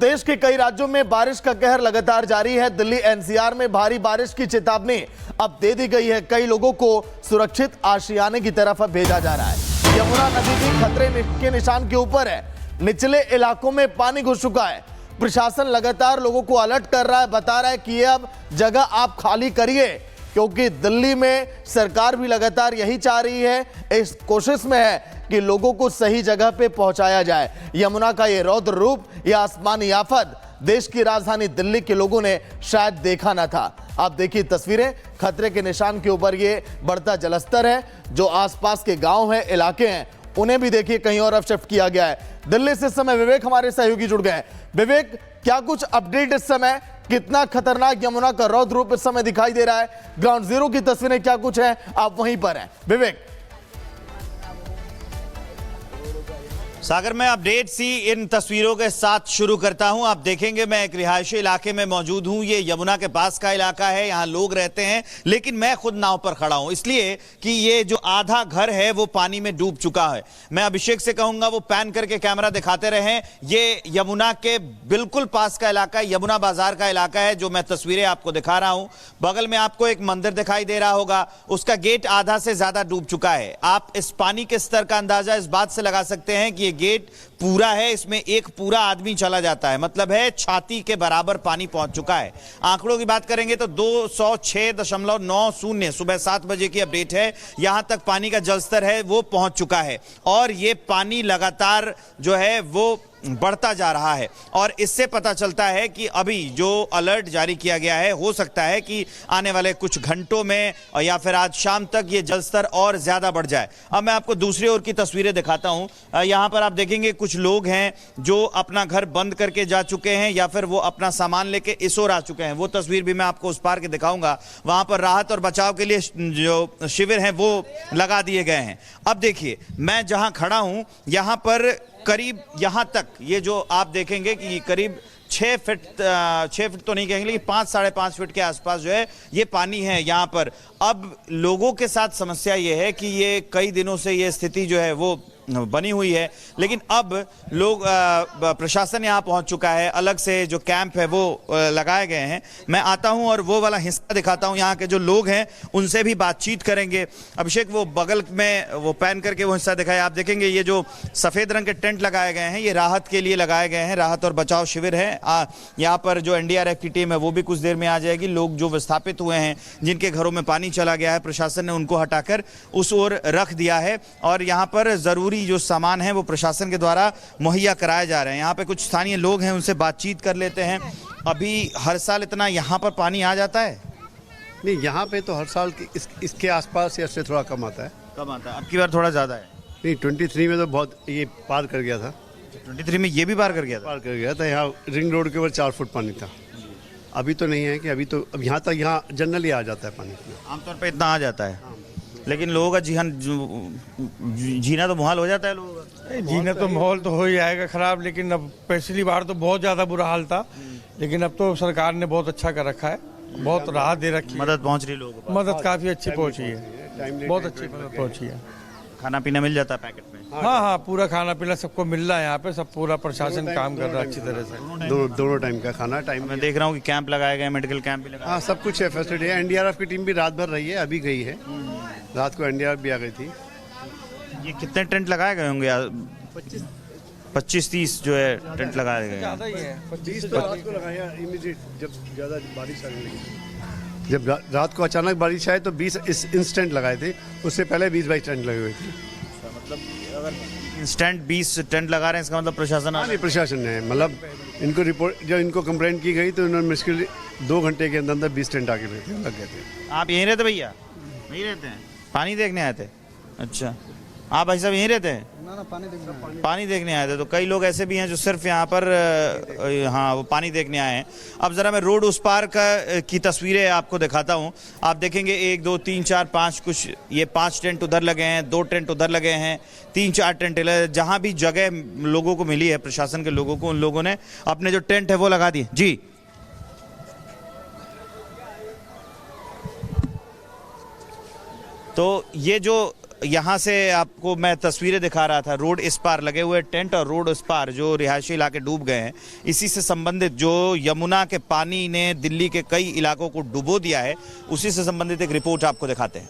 देश के कई राज्यों में बारिश का कहर लगातार जारी है। दिल्ली एनसीआर में भारी बारिश की चेतावनी अब दे दी गई है। कई लोगों को सुरक्षित आशियाने की तरफ अब भेजा जा रहा है। यमुना नदी भी खतरे के निशान के ऊपर है। निचले इलाकों में पानी घुस चुका है। प्रशासन लगातार लोगों को अलर्ट कर रहा है, बता रहा है कि अब जगह आप खाली करिए, क्योंकि दिल्ली में सरकार भी लगातार यही चाह रही है, इस कोशिश में है कि लोगों को सही जगह पे पहुंचाया जाए। यमुना का ये रौद्र रूप, यह आसमानी आफत देश की राजधानी दिल्ली के लोगों ने शायद देखा न था। आप देखिए तस्वीरें, खतरे के निशान के ऊपर ये बढ़ता जलस्तर है। जो आसपास के गांव हैं, इलाके हैं, उन्हें भी देखिए कहीं और अब शिफ्ट किया गया है। दिल्ली से इस समय विवेक हमारे सहयोगी जुड़ गए हैं। विवेक, क्या कुछ अपडेट इस समय? कितना खतरनाक यमुना का रौद्र रूप इस समय दिखाई दे रहा है? ग्राउंड जीरो की तस्वीरें क्या कुछ हैं? आप वहीं पर हैं विवेक। सागर में अपडेट्स ही इन तस्वीरों के साथ शुरू करता हूं। आप देखेंगे मैं एक रिहायशी इलाके में मौजूद हूं। ये यमुना के पास का इलाका है, यहां लोग रहते हैं, लेकिन मैं खुद नाव पर खड़ा हूं इसलिए कि ये जो आधा घर है वो पानी में डूब चुका है। मैं अभिषेक से कहूंगा वो पैन करके कैमरा दिखाते रहें। ये यमुना के बिल्कुल पास का इलाका है, यमुना बाजार का इलाका है जो मैं तस्वीरें आपको दिखा रहा हूं। बगल में आपको एक मंदिर दिखाई दे रहा होगा, उसका गेट आधा से ज्यादा डूब चुका है। आप इस पानी के स्तर का अंदाजा इस बात से लगा सकते हैं कि गेट पूरा है, इसमें एक पूरा आदमी चला जाता है, मतलब है छाती के बराबर पानी पहुंच चुका है। आंकड़ों की बात करेंगे तो 206.90 सुबह 7 बजे की अपडेट है। यहां तक पानी का जलस्तर है वो पहुंच चुका है और ये पानी लगातार जो है वो बढ़ता जा रहा है। और इससे पता चलता है कि अभी जो अलर्ट जारी किया गया है, हो सकता है कि आने वाले कुछ घंटों में या फिर आज शाम तक ये जलस्तर और ज्यादा बढ़ जाए। अब मैं आपको दूसरी ओर की तस्वीरें दिखाता हूं। यहां पर आप देखेंगे कुछ लोग हैं जो अपना घर बंद करके जा चुके हैं या फिर वो अपना सामान लेके इस ओर आ चुके हैं। वो तस्वीर भी मैं आपको उस पार के दिखाऊंगा। वहां पर राहत और बचाव के लिए जो शिविर हैं वो लगा दिए गए हैं। अब देखिए मैं जहां खड़ा हूं यहां पर करीब यहां तक ये जो आप देखेंगे कि करीब 6 फीट तो नहीं कहेंगे, लेकिन 5 साढ़े 5 फीट के आसपास जो है ये पानी है यहां पर। अब लोगों के साथ समस्या ये है कि ये कई दिनों से ये स्थिति जो है वो बनी हुई है, लेकिन अब लोग प्रशासन यहां पहुंच चुका है। अलग से जो कैंप है वो लगाए गए हैं। मैं आता हूं और वो वाला हिस्सा दिखाता हूं। यहां के जो लोग हैं उनसे भी बातचीत करेंगे। अभिषेक वो बगल में वो पैन करके वो हिस्सा दिखाया। आप देखेंगे ये जो सफेद रंग के टेंट लगाए गए हैं ये राहत के लिए लगाए गए हैं, राहत और बचाव शिविर है। यहाँ पर जो एनडीआरएफ की टीम है वो भी कुछ देर में आ जाएगी। लोग जो विस्थापित हुए हैं, जिनके घरों में पानी चला गया है, प्रशासन ने उनको हटाकर उस ओर रख दिया है और यहाँ पर जरूरी जो सामान है वो प्रशासन के द्वारा मुहैया कराए जा रहे हैं। यहाँ पे कुछ स्थानीय लोग हैं, उनसे बातचीत कर लेते हैं। अभी हर साल इतना यहाँ पर पानी आ जाता है? नहीं, यहाँ पे तो हर साल इसके आसपास या से थोड़ा कम आता है। कम आता है, अब की बार थोड़ा ज्यादा है। नहीं, 23 में तो बहुत ये पार कर गया था। 23 में ये भी पार कर गया था। यहाँ रिंग रोड के ऊपर 4 फुट पानी था। अभी तो नहीं है कि अभी तो अब यहाँ तक यहाँ जनरली आ जाता है पानी। आमतौर पर इतना आ जाता है, लेकिन लोगों का जीना तो मुहाल हो जाता है। लोगों का जीना तो माहौल तो हो ही आएगा खराब, लेकिन अब पिछली बार तो बहुत ज्यादा बुरा हाल था, लेकिन अब तो सरकार ने बहुत अच्छा कर रखा है, बहुत राहत दे रखी है। मदद पहुंच रही लोगों को, मदद काफी अच्छी पहुंची है, बहुत अच्छी मदद पहुंची है। खाना पीना मिल जाता है पैकेट में? हाँ, पूरा खाना पीना सबको मिल रहा है यहाँ पे। सब पूरा प्रशासन काम कर रहा है अच्छी तरह से। दोनों टाइम का खाना टाइम। मैं देख रहा हूँ कि कैंप लगाए गए, मेडिकल कैंप भी लगाए। हाँ, सब कुछ है, फैसिलिटी है। एनडीआरएफ की टीम भी रात भर रही है, अभी गई है। रात को एनडीआरएफ भी आ गई थी। ये कितने टेंट लगाए गए होंगे? 25-30 जो है टेंट लगाए गए। ज्यादा ही है, 20 तो रात को लगाया इमीडिएट, जब ज़्यादा बारिश आने लगी। जब रात को अचानक बारिश आए तो 20 इंस्टेंट लगाए थे, उससे पहले 20-22 टेंट लगे हुए थे। मतलब अगर इंस्टेंट 20 टेंट लगा रहे हैं इसका मतलब प्रशासन? नहीं, प्रशासन ने मतलब इनको रिपोर्ट, जब इनको कंप्लेंट की गई तो उन्होंने मुश्किल 2 घंटे के अंदर 20 टेंट आके लग गए थे। आप यहीं रहते भैया? नहीं रहते हैं, पानी देखने आए थे? अच्छा, आप भाई साहब यहीं रहते हैं? ना, पानी देखने आए थे। तो कई लोग ऐसे भी हैं जो सिर्फ यहाँ पर हाँ वो पानी देखने आए हैं। अब जरा मैं रोड उस पार की तस्वीरें आपको दिखाता हूँ। आप देखेंगे 1 2 3 4 5 कुछ ये 5 टेंट उधर लगे हैं, 2 टेंट उधर लगे हैं, 3-4 टेंट जहाँ भी जगह लोगों को मिली है, प्रशासन के लोगों को, उन लोगों ने अपने जो टेंट है वो लगा दिए। जी, तो ये जो यहाँ से आपको मैं तस्वीरें दिखा रहा था, रोड इस पार लगे हुए टेंट और रोड उस पार जो रिहायशी इलाके डूब गए हैं, इसी से संबंधित जो यमुना के पानी ने दिल्ली के कई इलाकों को डुबो दिया है, उसी से संबंधित एक रिपोर्ट आपको दिखाते हैं।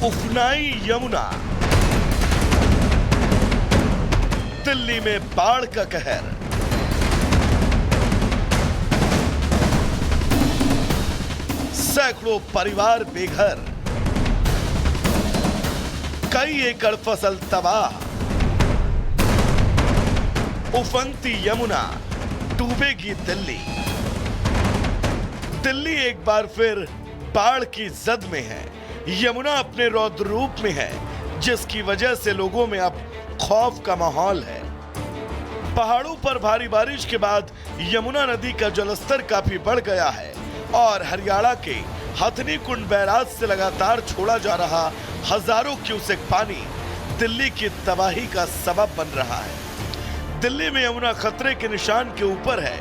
उफनाई यमुना, दिल्ली में बाढ़ का कहर। सैकड़ों परिवार बेघर, कई एकड़ फसल तबाह। उफनती यमुना, डूबेगी दिल्ली। दिल्ली एक बार फिर बाढ़ की जद में है। यमुना अपने रौद्र रूप में है, जिसकी वजह से लोगों में अब खौफ का माहौल है। पहाड़ों पर भारी बारिश के बाद यमुना नदी का जलस्तर काफी बढ़ गया है और हरियाणा के हथनी कुंड बैराज से लगातार छोड़ा जा रहा हजारों क्यूसेक पानी दिल्ली की तबाही का सबब बन रहा है। दिल्ली में यमुना खतरे के निशान के ऊपर है।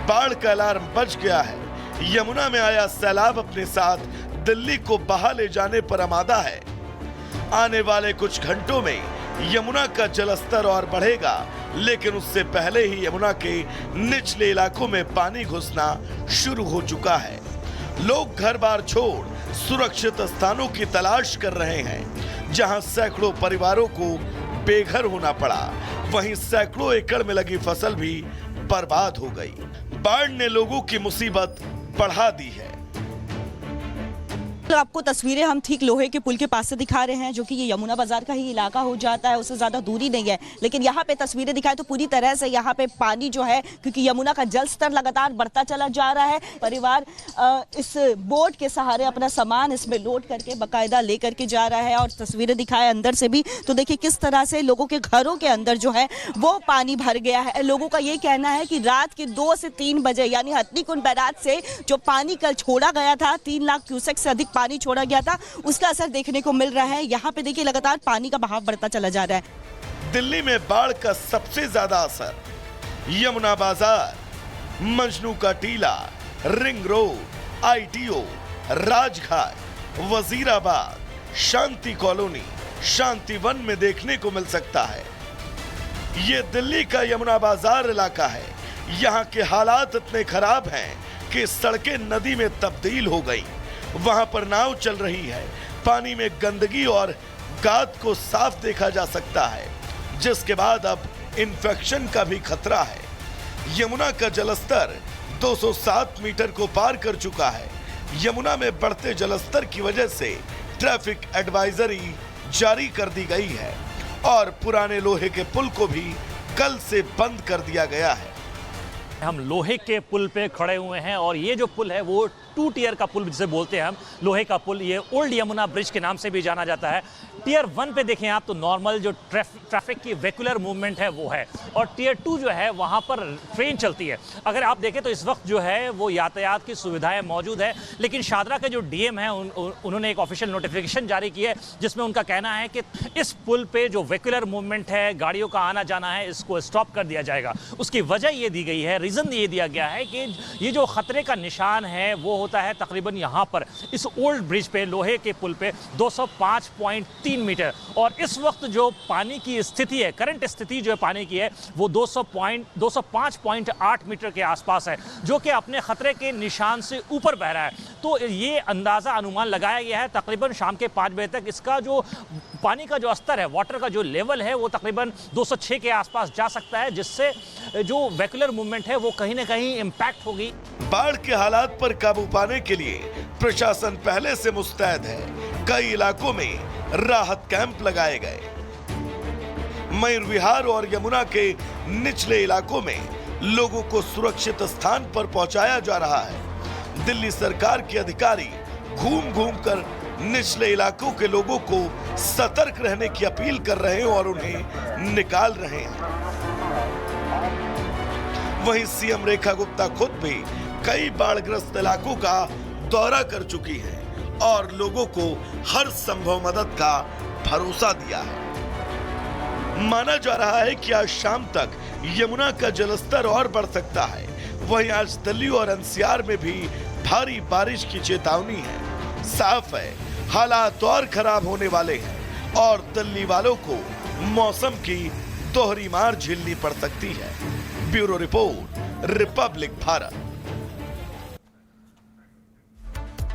बाढ़ का अलार्म बज गया है। यमुना में आया सैलाब अपने साथ दिल्ली को बहा ले जाने पर आमादा है। आने वाले कुछ घंटों में यमुना का जलस्तर और बढ़ेगा, लेकिन उससे पहले ही यमुना के निचले इलाकों में पानी घुसना शुरू हो चुका है। लोग घर बार छोड़ सुरक्षित स्थानों की तलाश कर रहे हैं, जहां सैकड़ों परिवारों को बेघर होना पड़ा। वहीं सैकड़ों एकड़ में लगी फसल भी बर्बाद हो गई। बाढ़ ने लोगों की मुसीबत बढ़ा दी है। तो आपको तस्वीरें हम ठीक लोहे के पुल के पास से दिखा रहे हैं, जो कि ये यमुना बाजार का ही इलाका हो जाता है, उससे ज़्यादा दूरी नहीं है। लेकिन यहाँ पे तस्वीरें दिखाएं तो पूरी तरह से यहाँ पे पानी जो है, क्योंकि यमुना का जल स्तर लगातार बढ़ता चला जा रहा है। परिवार इस बोट के सहारे अपना सामान इसमें लोड करके बाकायदा ले करके जा रहा है। और तस्वीरें दिखाएं अंदर से भी तो देखिए किस तरह से लोगों के घरों के अंदर जो है वो पानी भर गया है। लोगों का ये कहना है कि रात के 2 से 3 बजे यानी हथनी कुंड बैराज से जो पानी कल छोड़ा गया था, 3 लाख क्यूसेक से अधिक पानी छोड़ा गया था, उसका असर देखने को मिल रहा है। यहाँ पे देखिए लगातार पानी का बहाव बढ़ता चला जा रहा है। दिल्ली में बाढ़ का सबसे ज्यादा असर यमुना बाजार, Majnu ka Tila, ring road, ITO, Rajghat, Wazirabad, Shanti colony, Shanti Van में देखने को मिल सकता है। ये दिल्ली का यमुना बाजार इलाका है। यहाँ के हालात इतने खराब हैं कि सड़कें नदी में तब्दील हो गई। वहां पर नाव चल रही है। पानी में गंदगी और गाद को साफ देखा जा सकता है, जिसके बाद अब इन्फेक्शन का भी खतरा है। यमुना का जलस्तर 207 मीटर को पार कर चुका है। यमुना में बढ़ते जलस्तर की वजह से ट्रैफिक एडवाइजरी जारी कर दी गई है और पुराने लोहे के पुल को भी कल से बंद कर दिया गया है। हम लोहे के पुल पे खड़े हुए हैं और ये जो पुल है वो 2 टियर का पुल जिसे बोलते हैं हम, लोहे का पुल। ये ओल्ड यमुना ब्रिज के नाम से भी जाना जाता है। टियर 1 पे देखें आप तो नॉर्मल जो ट्रैफिक की वेक्युलर मूवमेंट है वो है, और टियर 2 जो है वहाँ पर ट्रेन चलती है। अगर आप देखें तो इस वक्त जो है वो यातायात की सुविधाएं मौजूद है, लेकिन शादरा के जो डीएम हैं उन्होंने एक ऑफिशियल नोटिफिकेशन जारी की है, जिसमें उनका कहना है कि इस पुल पे जो वेक्युलर मूवमेंट है, गाड़ियों का आना जाना है, इसको स्टॉप कर दिया जाएगा। उसकी वजह ये दी गई है, रीज़न ये दिया गया है कि ये जो खतरे का निशान है वो होता है तकरीबन यहाँ पर इस ओल्ड ब्रिज पे, लोहे के पुल पे 205.3 मीटर, और इस वक्त जो पानी की स्थिति है, करंट स्थिति जो है पानी की है वो 205.8 मीटर के आसपास है, जो कि अपने खतरे के निशान से ऊपर बह रहा है। तो ये अंदाज़ा अनुमान लगाया गया है तकरीबन शाम के 5 बजे तक इसका जो पानी का जो स्तर है, वाटर का जो लेवल है वो तकरीबन 206 के आसपास जा सकता है, जिससे जो वेक्युलर मूवमेंट है वो कहीं ना कहीं इम्पैक्ट होगी। बाढ़ के हालात पर काबू पाने के लिए प्रशासन पहले से मुस्तैद है। कई इलाकों में राहत कैंप लगाए गए। मयूर विहार और यमुना के निचले इलाकों में लोगों को सुरक्षित स्थान पर पहुंचाया जा रहा है। दिल्ली सरकार के अधिकारी घूम घूम कर निचले इलाकों के लोगों को सतर्क रहने की अपील कर रहे हैं और उन्हें निकाल रहे हैं। वहीं सीएम रेखा गुप्ता खुद भी कई बाढ़ग्रस्त इलाकों का दौरा कर चुकी हैं और लोगों को हर संभव मदद का भरोसा दिया है। माना जा रहा है कि आज शाम तक यमुना का जलस्तर और बढ़ सकता है। वहीं आज दिल्ली और एनसीआर में भी भारी बारिश की चेतावनी है। साफ है हालात और खराब होने वाले हैं और दिल्ली वालों को मौसम की दोहरी मार झेलनी पड़ सकती है। Bureau report, Republic Bharat.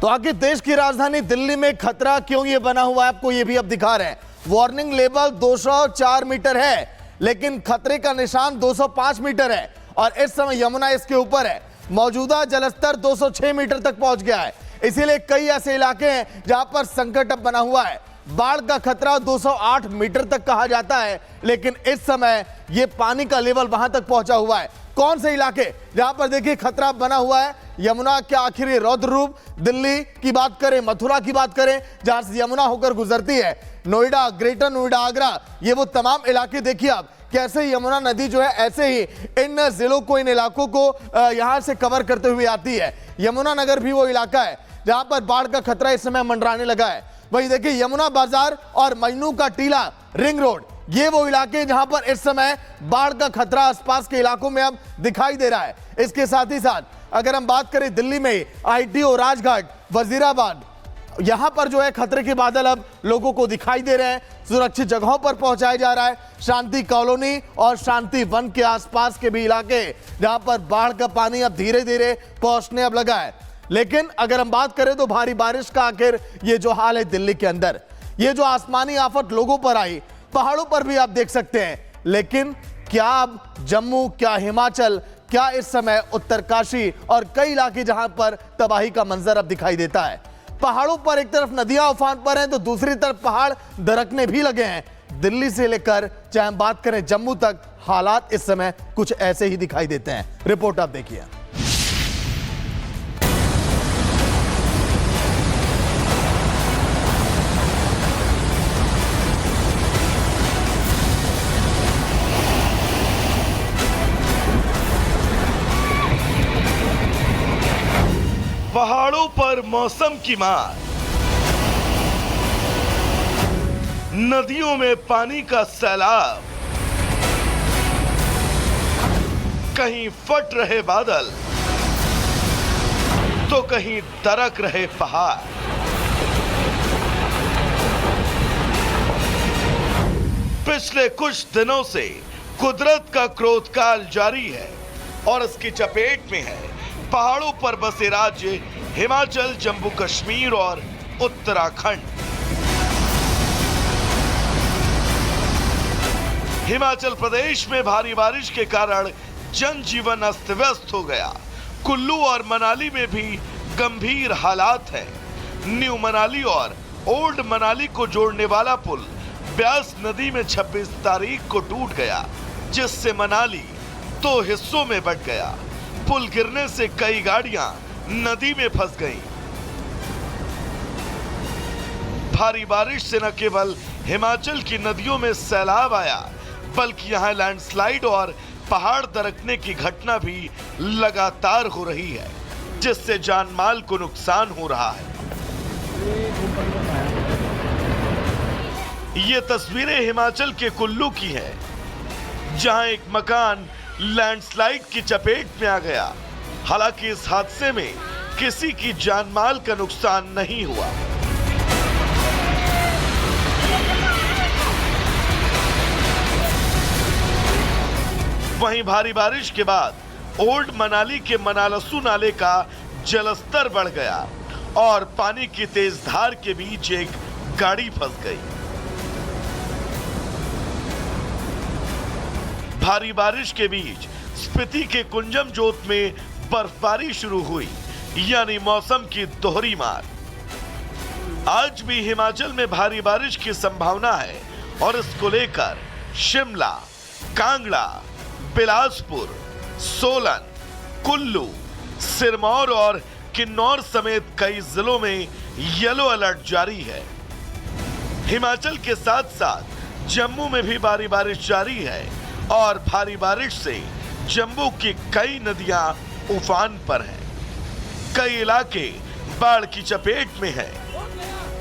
तो आखिर देश की राजधानी दिल्ली में खतरा क्यों ये बना हुआ है, आपको ये भी अब दिखा रहे हैं। वार्निंग लेवल 204 मीटर है, लेकिन खतरे का निशान 205 मीटर है और इस समय यमुना इसके ऊपर है। मौजूदा जलस्तर 206 मीटर तक पहुंच गया है। इसीलिए कई ऐसे इलाके हैं जहां पर संकट अब बना हुआ है। बाढ़ का खतरा 208 मीटर तक कहा जाता है, लेकिन इस समय यह पानी का लेवल वहां तक पहुंचा हुआ है। कौन से इलाके जहां पर देखिए खतरा बना हुआ है, यमुना के आखिर ये रौद्र रूप। दिल्ली की बात करें, मथुरा की बात करें, जहां से यमुना होकर गुजरती है, नोएडा, ग्रेटर नोएडा, आगरा, ये वो तमाम इलाके देखिए आप कैसे यमुना नदी जो है ऐसे ही इन जिलों को, इन इलाकों को यहां से कवर करते हुए आती है। यमुना नगर भी वो इलाका है जहां पर बाढ़ का खतरा इस समय मंडराने लगा है। वही देखिए यमुना बाजार और मजनू का टीला, रिंग रोड, ये वो इलाके जहां पर इस समय बाढ़ का खतरा आसपास के इलाकों में अब दिखाई दे रहा है। इसके साथ ही साथ अगर हम बात करें दिल्ली में आईटीओ, राजघाट, वजीराबाद, यहां पर जो है खतरे के बादल अब लोगों को दिखाई दे रहे हैं। सुरक्षित जगहों पर पहुंचाया जा रहा है। शांति कॉलोनी और शांति वन के आसपास के भी इलाके जहां पर बाढ़ का पानी अब धीरे धीरे पहुंचने अब लगा है। लेकिन अगर हम बात करें तो भारी बारिश का आखिर ये जो हाल है दिल्ली के अंदर, ये जो आसमानी आफत लोगों पर आई, पहाड़ों पर भी आप देख सकते हैं। लेकिन क्या अब जम्मू, क्या हिमाचल, क्या इस समय उत्तरकाशी और कई इलाके जहां पर तबाही का मंजर अब दिखाई देता है। पहाड़ों पर एक तरफ नदियां उफान पर हैं तो दूसरी तरफ पहाड़ दरकने भी लगे हैं। दिल्ली से लेकर चाहे हम बात करें जम्मू तक, हालात इस समय कुछ ऐसे ही दिखाई देते हैं। रिपोर्ट आप देखिए। पहाड़ों पर मौसम की मार, नदियों में पानी का सैलाब, कहीं फट रहे बादल तो कहीं दरक रहे पहाड़। पिछले कुछ दिनों से कुदरत का क्रोधकाल जारी है और इसकी चपेट में है पहाड़ों पर बसे राज्य हिमाचल, जम्मू कश्मीर और उत्तराखंड। हिमाचल प्रदेश में भारी बारिश के कारण जनजीवन अस्त व्यस्त हो गया। कुल्लू और मनाली में भी गंभीर हालात हैं। न्यू मनाली और ओल्ड मनाली को जोड़ने वाला पुल ब्यास नदी में 26 तारीख को टूट गया, जिससे मनाली 2 हिस्सों में बंट गया। पुल गिरने से कई गाड़ियां नदी में फंस गईं। भारी बारिश से न केवल हिमाचल की नदियों में सैलाब आया, बल्कि यहां लैंडस्लाइड और पहाड़ दरकने की घटना भी लगातार हो रही है, जिससे जान माल को नुकसान हो रहा है। ये तस्वीरें हिमाचल के कुल्लू की है, जहां एक मकान लैंडस्लाइड की चपेट में आ गया। हालांकि इस हादसे में किसी की जान माल का नुकसान नहीं हुआ। वहीं भारी बारिश के बाद ओल्ड मनाली के मनालसू नाले का जलस्तर बढ़ गया और पानी की तेज धार के बीच एक गाड़ी फंस गई। भारी बारिश के बीच स्पीति के कुंजम जोत में बर्फबारी शुरू हुई, यानी मौसम की दोहरी मार। आज भी हिमाचल में भारी बारिश की संभावना है और इसको लेकर शिमला, कांगड़ा, बिलासपुर, सोलन, कुल्लू, सिरमौर और किन्नौर समेत कई जिलों में येलो अलर्ट जारी है। हिमाचल के साथ साथ जम्मू में भी भारी बारिश जारी है और भारी बारिश से जम्मू की कई नदियां उफान पर हैं। कई इलाके बाढ़ की चपेट में हैं।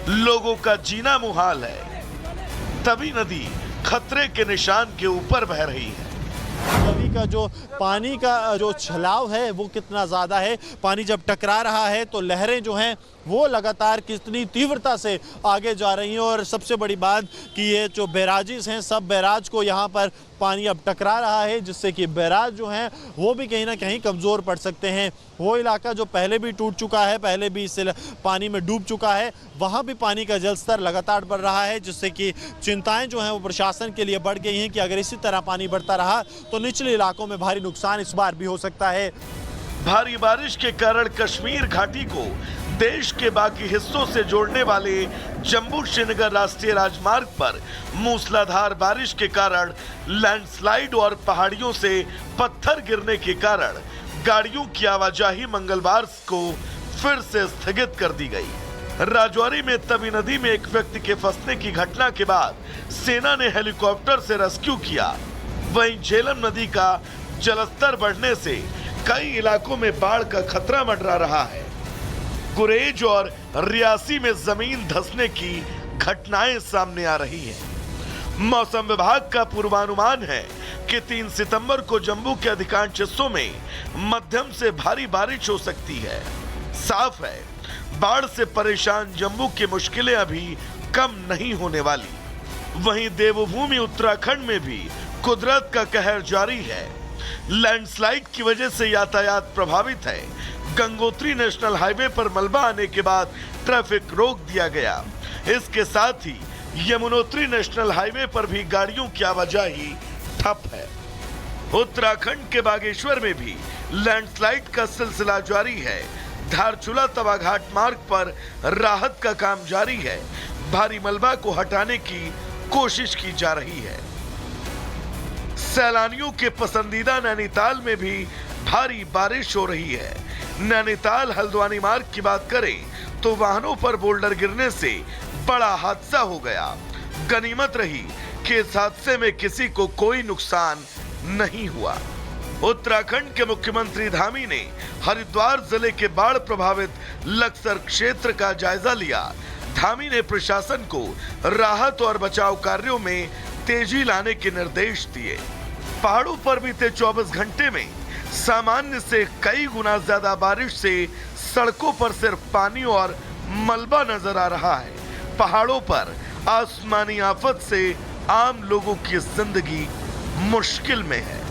लोगों का जीना मुहाल है। तवी नदी खतरे के निशान के ऊपर बह रही है। नदी का जो पानी का जो छलाव है वो कितना ज़्यादा है, पानी जब टकरा रहा है तो लहरें जो हैं वो लगातार कितनी तीव्रता से आगे जा रही हैं। और सबसे बड़ी बात कि ये जो बैराजेस हैं, सब बैराज को यहाँ पर पानी अब टकरा रहा है, जिससे कि बैराज जो हैं वो भी कहीं ना कहीं कमज़ोर पड़ सकते हैं। वो इलाका जो पहले भी टूट चुका है, पहले भी इस पानी में डूब चुका है, वहाँ भी पानी का जल स्तर लगातार बढ़ रहा है, जिससे कि चिंताएं जो हैं वो प्रशासन के लिए बढ़ गई हैं कि अगर इसी तरह पानी बढ़ता रहा तो निचले इलाकों में भारी नुकसान इस बार भी हो सकता है। भारी बारिश के कारण कश्मीर घाटी को देश के बाकी हिस्सों से जोड़ने वाले जम्मू श्रीनगर राष्ट्रीय राजमार्ग पर मूसलाधार बारिश के कारण लैंडस्लाइड और पहाड़ियों से पत्थर गिरने के कारण गाड़ियों की आवाजाही मंगलवार को फिर से स्थगित कर दी गई। राजौरी में तवी नदी में एक व्यक्ति के फंसने की घटना के बाद सेना ने हेलीकॉप्टर से रेस्क्यू किया। वहीं झेलम नदी का जलस्तर बढ़ने से कई इलाकों में बाढ़ का खतरा मंडरा रहा है। गुरेज और रियासी में जमीन धंसने की घटनाएं सामने आ रही हैं। मौसम विभाग का पूर्वानुमान है कि 3 सितंबर को जम्मू के अधिकांश हिस्सों में मध्यम से भारी बारिश हो सकती है। साफ है, बाढ़ से परेशान जम्मू की मुश्किलें अभी कम नहीं होने वाली। वहीं देवभूमि उत्तराखंड में भी कुदरत का कहर जारी है। लैंडस्लाइड की वजह से यातायात प्रभावित है। गंगोत्री नेशनल हाईवे पर मलबा आने के बाद ट्रैफिक रोक दिया गया। इसके साथ ही यमुनोत्री नेशनल हाईवे पर भी गाड़ियों की आवाजाही ठप है। उत्तराखंड के बागेश्वर में भी लैंडस्लाइड का सिलसिला जारी है। धारचूला तवा घाट मार्ग पर राहत का काम जारी है। भारी मलबा को हटाने की कोशिश की जा रही है। सैलानियों के पसंदीदा नैनीताल में भी भारी बारिश हो रही है। नैनीताल हल्द्वानी मार्ग की बात करें तो वाहनों पर बोल्डर गिरने से बड़ा हादसा हो गया। गनीमत रही कि इस हादसे में किसी को कोई नुकसान नहीं हुआ। उत्तराखंड के मुख्यमंत्री धामी ने हरिद्वार जिले के बाढ़ प्रभावित लक्सर क्षेत्र का जायजा लिया। धामी ने प्रशासन को राहत और बचाव कार्यों में तेजी लाने के निर्देश दिए। पहाड़ों पर बीते 24 घंटे में सामान्य से कई गुना ज्यादा बारिश से सड़कों पर सिर्फ पानी और मलबा नजर आ रहा है। पहाड़ों पर आसमानी आफत से आम लोगों की जिंदगी मुश्किल में है।